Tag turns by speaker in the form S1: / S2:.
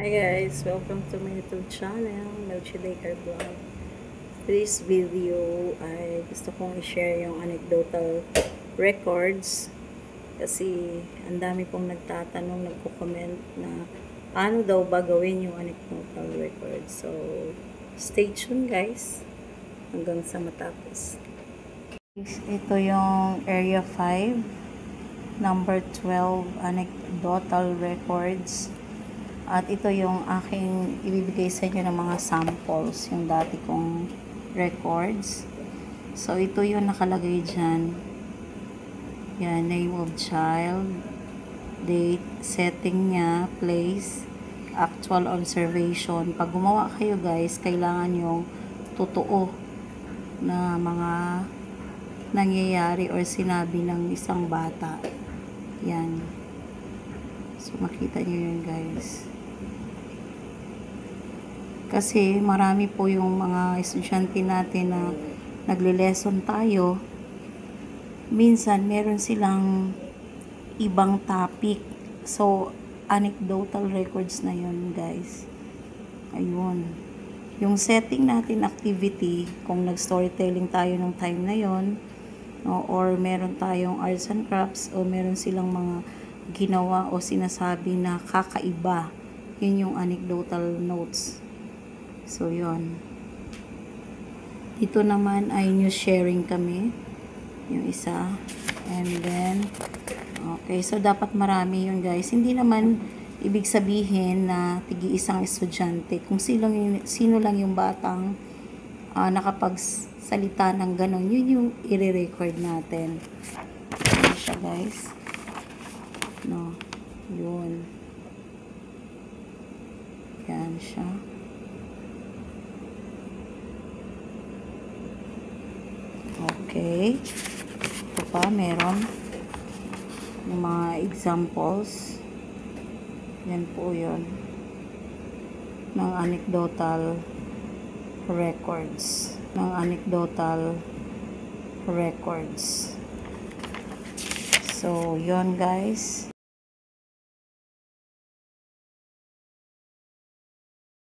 S1: Hi guys, welcome to my YouTube channel, Melchi Daker Vlog. Today's video ay gusto kong i-share yung anecdotal records kasi ang dami pong nagtatanong, nagko-comment na paano daw ba gawin yung anecdotal records. So, stay tuned guys hanggang sa matapos. Ito yung Area 5, number 12 anecdotal records. At ito yung aking ibibigay sa inyo ng mga samples, yung dati kong records. So, ito yung nakalagay dyan. Yan, name of child, date, setting niya, place, actual observation. Pag gumawa kayo guys, kailangan yung totoo na mga nangyayari or sinabi ng isang bata. Yan. So, makita nyo yun guys. Kasi marami po yung mga estudyante natin na nagle-lesson tayo. Minsan, meron silang ibang topic. So, anecdotal records na yun, guys. Ayun. Yung setting natin activity, kung nag-storytelling tayo ng time na yun, no, or meron tayong arts and crafts, o meron silang mga ginawa o sinasabi na kakaiba, yun yung anecdotal notes. So, yun. Ito naman ay news sharing kami. Yung isa. And then, okay. So, dapat marami yun, guys. Hindi naman ibig sabihin na tigi-isang estudyante. Kung sino lang yung batang nakapagsalita ng ganon, yun yung i-record natin. Ayan siya, guys. No. Yun. Yan siya. Okay. Ito pa, meron yung mga examples. Yan po yun. Ng anecdotal records. So, yun guys.